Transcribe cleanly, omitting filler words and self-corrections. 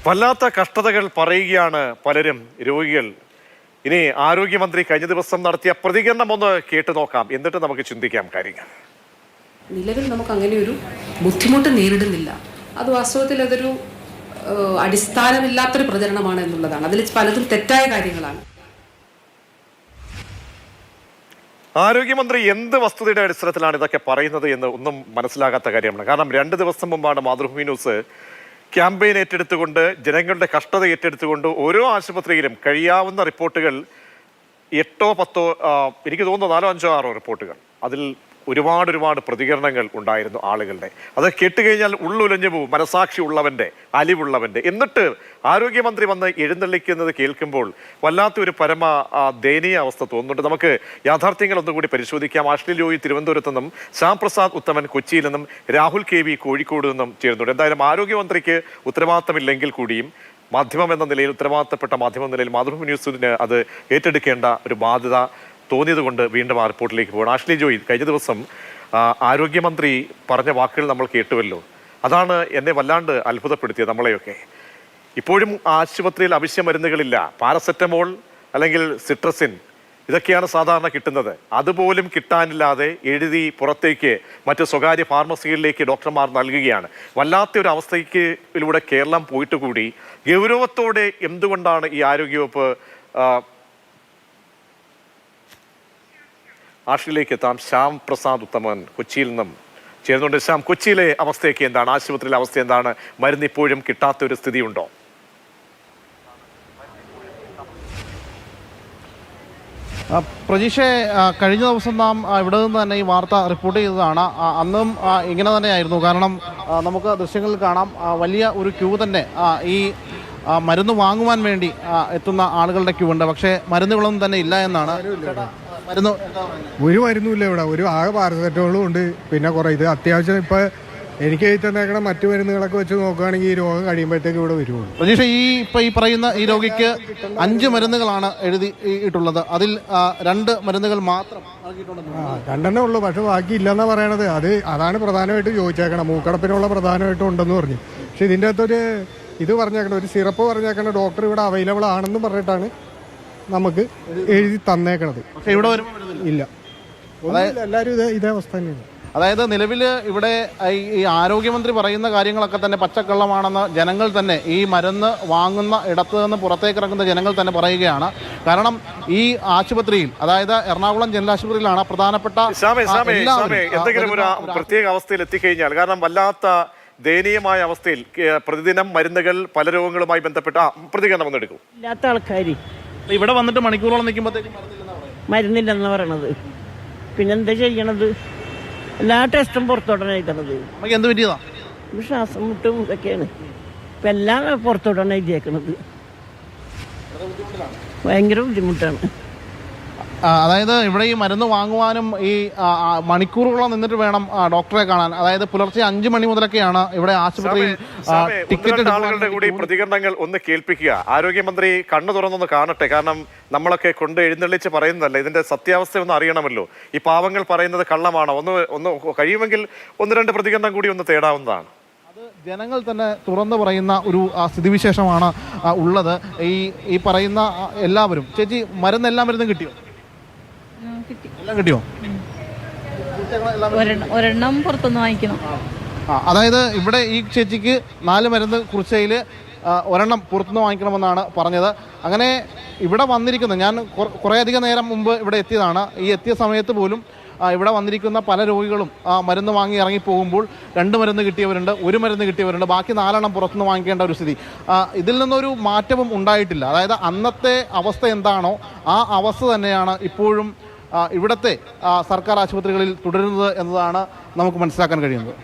വല്ലാത്ത കഷ്ടതകൾ പറയുകയാണ് പലരും രോഗികൾ. ഇനി ആരോഗ്യമന്ത്രി കഴിഞ്ഞ ദിവസം നടത്തിയ പ്രതികരണം ഒന്ന് കേട്ടു നോക്കാം, എന്നിട്ട് നമുക്ക് ചിന്തിക്കാം കാര്യങ്ങൾ. നിലവിൽ നമുക്ക് അങ്ങനെ ഒരു ബുദ്ധിമുട്ട് നേരിടുന്നില്ല. അത് വാസ്തവത്തിൽ അതൊരു അടിസ്ഥാനമില്ലാത്തൊരു പ്രചരണമാണ് എന്നുള്ളതാണ്. അതിൽ പലതും തെറ്റായ കാര്യങ്ങളാണ്. ആരോഗ്യമന്ത്രി എന്ത് വസ്തുതയുടെ അടിസ്ഥാനത്തിലാണ് ഇതൊക്കെ പറയുന്നത് എന്ന് ഒന്നും മനസ്സിലാകാത്ത കാര്യമാണ്. കാരണം 2 ദിവസം മുമ്പാണ് മാതൃഭൂമി ന്യൂസ് ക്യാമ്പയിൻ ഏറ്റെടുത്തുകൊണ്ട്, ജനങ്ങളുടെ കഷ്ടത ഏറ്റെടുത്തുകൊണ്ട് ഓരോ ആശുപത്രിയിലും കഴിയാവുന്ന റിപ്പോർട്ടുകൾ 8 or 10, എനിക്ക് തോന്നുന്നു 4 or 5 or 6 റിപ്പോർട്ടുകൾ, അതിൽ ഒരുപാട് പ്രതികരണങ്ങൾ ഉണ്ടായിരുന്നു ആളുകളുടെ. അത് കേട്ടുകഴിഞ്ഞാൽ ഉള്ളുലഞ്ഞു പോവും, മനസാക്ഷി ഉള്ളവൻ്റെ, അലിവുള്ളവൻ്റെ. എന്നിട്ട് ആരോഗ്യമന്ത്രി വന്ന് എഴുന്നള്ളിക്കുന്നത് കേൾക്കുമ്പോൾ വല്ലാത്തൊരു ദയനീയ അവസ്ഥ തോന്നുന്നുണ്ട്. നമുക്ക് യാഥാർത്ഥ്യങ്ങൾ ഒന്നുകൂടി പരിശോധിക്കാം. ആഷ്ലി ലോയി തിരുവനന്തപുരത്തു നിന്നും, ശ്യാം പ്രസാദ് ഉത്തമൻ കൊച്ചിയിൽ നിന്നും, രാഹുൽ KV കോഴിക്കോട് നിന്നും ചേരുന്നുണ്ട്. എന്തായാലും ആരോഗ്യമന്ത്രിക്ക് ഉത്തരവാദിത്തമില്ലെങ്കിൽ കൂടിയും മാധ്യമം എന്ന നിലയിൽ, ഉത്തരവാദിത്തപ്പെട്ട മാധ്യമം എന്ന നിലയിൽ മാതൃഭൂമി ന്യൂസിന് അത് ഏറ്റെടുക്കേണ്ട ഒരു ബാധ്യത തോന്നിയത് കൊണ്ട് വീണ്ടും ആ റിപ്പോർട്ടിലേക്ക് പോകണം. ആഷ്ലി ജോയി, കഴിഞ്ഞ ദിവസം ആരോഗ്യമന്ത്രി പറഞ്ഞ വാക്കുകൾ നമ്മൾ കേട്ടുവല്ലോ. അതാണ് എന്നെ വല്ലാണ്ട് അത്ഭുതപ്പെടുത്തിയത്, നമ്മളെയൊക്കെ. ഇപ്പോഴും ആശുപത്രിയിൽ അവശ്യ മരുന്നുകളില്ല. പാരസെറ്റമോൾ അല്ലെങ്കിൽ സിട്രസിൻ ഇതൊക്കെയാണ് സാധാരണ കിട്ടുന്നത്. അതുപോലും കിട്ടാനില്ലാതെ എഴുതി പുറത്തേക്ക് മറ്റ് സ്വകാര്യ ഫാർമസികളിലേക്ക് ഡോക്ടർമാർ നൽകുകയാണ്. വല്ലാത്തൊരു അവസ്ഥയ്ക്കിലൂടെ കേരളം പോയിട്ട് കൂടി ഗൗരവത്തോടെ എന്തുകൊണ്ടാണ് ഈ ആരോഗ്യവകുപ്പ് ആഷിലേക്ക് എത്താം. ശ്യാം പ്രസാദ് ഉത്തമൻ കൊച്ചിയിൽ നിന്നും ചേർന്നുകൊണ്ട്. ശ്യാം, കൊച്ചിയിലെ അവസ്ഥയൊക്കെ എന്താണ്? ആശുപത്രിയിലെ അവസ്ഥ എന്താണ്? മരുന്ന് ഇപ്പോഴും കിട്ടാത്തൊരു സ്ഥിതിയുണ്ടോ? പ്രജീഷെ, കഴിഞ്ഞ ദിവസം നാം ഇവിടെ നിന്ന് തന്നെ ഈ വാർത്ത റിപ്പോർട്ട് ചെയ്തതാണ്. അന്നും ഇങ്ങനെ തന്നെയായിരുന്നു. കാരണം നമുക്ക് ദൃശ്യങ്ങളിൽ കാണാം, വലിയ ഒരു ക്യൂ തന്നെ ഈ മരുന്ന് വാങ്ങുവാൻ വേണ്ടി എത്തുന്ന ആളുകളുടെ ക്യൂ ഉണ്ട്. പക്ഷേ മരുന്നുകളൊന്നും തന്നെ ഇല്ല എന്നാണ്. ഒരു മരുന്നുമില്ല ഇവിടെ. ഒരു ആകെ പാരസെറ്റമോളും ഉണ്ട്. പിന്നെ കുറേ ഇത് അത്യാവശ്യം ഇപ്പം എനിക്ക് എഴുതി തന്നേക്കണ മറ്റു മരുന്നുകളൊക്കെ വെച്ച് നോക്കുകയാണെങ്കിൽ ഈ രോഗം കഴിയുമ്പോഴത്തേക്ക് ഇവിടെ വരുള്ളൂ. പ്രതീക്ഷ, ഈ പറയുന്ന ഈ രോഗിക്ക് 5 മരുന്നുകളാണ് എഴുതിയിട്ടുള്ളത്. അതിൽ 2 മരുന്നുകൾ മാത്രം രണ്ടെണ്ണേ ഉള്ളൂ. പക്ഷെ ബാക്കി ഇല്ലെന്നാണ് പറയണത്. അതാണ് പ്രധാനമായിട്ട് ചോദിച്ചേക്കണം. മൂക്കടപ്പിനുള്ള പ്രധാനമായിട്ടും ഉണ്ടെന്ന് പറഞ്ഞു. പക്ഷെ ഇതിൻ്റെ അകത്തൊരു ഇത് പറഞ്ഞേക്കണം, ഒരു സിറപ്പ് പറഞ്ഞേക്കണ ഡോക്ടർ ഇവിടെ അവൈലബിൾ ആണെന്ന് പറഞ്ഞിട്ടാണ് നമുക്ക് എഴുതി തന്നേക്കണത്. പക്ഷെ ഇവിടെ ഇല്ല. എല്ലാവരും ഇതേ അവസ്ഥ തന്നെയാണ്. അതായത് നിലവിൽ ഇവിടെ ഈ ആരോഗ്യമന്ത്രി പറയുന്ന കാര്യങ്ങളൊക്കെ തന്നെ പച്ചക്കള്ളമാണെന്ന് ജനങ്ങൾ തന്നെ, ഈ മരുന്ന് വാങ്ങുന്ന ഇടത്ത് നിന്ന് പുറത്തേക്ക് ഇറങ്ങുന്ന ജനങ്ങൾ തന്നെ പറയുകയാണ്. കാരണം ഈ ആശുപത്രിയിൽ, അതായത് എറണാകുളം ജനറൽ ആശുപത്രിയിലാണ് പ്രധാനപ്പെട്ട എന്തെങ്കിലും ഒരു പ്രത്യേക അവസ്ഥയിൽ എത്തിക്കഴിഞ്ഞാൽ, കാരണം വല്ലാത്ത ദയനീയമായ അവസ്ഥയിൽ പ്രതിദിനം മരുന്നുകൾ പല രോഗങ്ങളുമായി ബന്ധപ്പെട്ട പ്രതികരണം ഒന്നെടുക്കും. ഇല്ലാത്ത ആൾക്കാർ ഇവിടെ വന്നിട്ട് മണിക്കൂറോളം നിൽക്കുമ്പോഴത്തേക്കും മരുന്നില്ലെന്ന് പറയണത്. പിന്നെന്താ ചെയ്യണത്? എല്ലാ ടെസ്റ്റും പുറത്തോട്ടാണ് എഴുതണത്. നമുക്ക് എന്ത് പറ്റിയതാ? ശ്വാസം മുട്ടും ഇതൊക്കെയാണ്. ഇപ്പം എല്ലാം പുറത്തോട്ടാണ് എഴുതിയേക്കണത്. ഭയങ്കര ബുദ്ധിമുട്ടാണ്. അതായത് ഇവിടെ ഈ മരുന്ന് വാങ്ങുവാനും ഈ മണിക്കൂറുകളോളം നിന്നിട്ട് വേണം ഡോക്ടറെ കാണാൻ. അതായത് പുലർച്ചെ 5 മണി മുതലൊക്കെയാണ് ഇവിടെ ആശുപത്രിയിൽ ടിക്കറ്റ്. ആളുകളുടെ കൂടി പ്രതികരണങ്ങൾ ഒന്ന് കേൾപ്പിക്കുക. ആരോഗ്യമന്ത്രി കണ്ണു തുറന്നൊന്ന് കാണട്ടെ. കാരണം നമ്മളൊക്കെ കൊണ്ട് എഴുന്നള്ളിച്ച് പറയുന്നതല്ല, ഇതിന്റെ സത്യാവസ്ഥ ഒന്ന് അറിയണമല്ലോ. ഈ പാവങ്ങൾ പറയുന്നത് കള്ളമാണോ? ഒന്ന് കഴിയുമെങ്കിൽ 1-2 പ്രതികരണം കൂടി ഒന്ന് തേടാവുന്നതാണ്. അത് ജനങ്ങൾ തന്നെ തുറന്നു പറയുന്ന ഒരു സ്ഥിതിവിശേഷമാണ് ഉള്ളത്. ഈ പറയുന്ന എല്ലാവരും. ചേച്ചി, എല്ലാ മരുന്നും കിട്ടിയോ? എല്ലാം കിട്ടിയോ? ഒരെണ്ണം പുറത്തുനിന്ന് വാങ്ങിക്കണം. അതായത് ഇവിടെ ഈ ചേച്ചിക്ക് 4 മരുന്ന് കുറിച്ചതിൽ 1 പുറത്തുനിന്ന് വാങ്ങിക്കണമെന്നാണ് പറഞ്ഞത്. അങ്ങനെ ഇവിടെ വന്നിരിക്കുന്നത്, ഞാൻ കുറേയധികം നേരം മുമ്പ് ഇവിടെ എത്തിയതാണ്. ഈ എത്തിയ സമയത്ത് പോലും ഇവിടെ വന്നിരിക്കുന്ന പല രോഗികളും മരുന്ന് വാങ്ങി ഇറങ്ങിപ്പോകുമ്പോൾ 2 മരുന്ന് കിട്ടിയവരുണ്ട്, 1 മരുന്ന് കിട്ടിയവരുണ്ട്, ബാക്കി 4 പുറത്തുനിന്ന് വാങ്ങിക്കേണ്ട ഒരു സ്ഥിതി. ഇതിൽ നിന്നൊരു മാറ്റവും ഉണ്ടായിട്ടില്ല. അതായത് അന്നത്തെ അവസ്ഥ എന്താണോ ആ അവസ്ഥ തന്നെയാണ് ഇപ്പോഴും ഇവിടുത്തെ സർക്കാർ ആശുപത്രികളിൽ തുടരുന്നത് എന്നതാണ് നമുക്ക് മനസ്സിലാക്കാൻ കഴിയുന്നത്.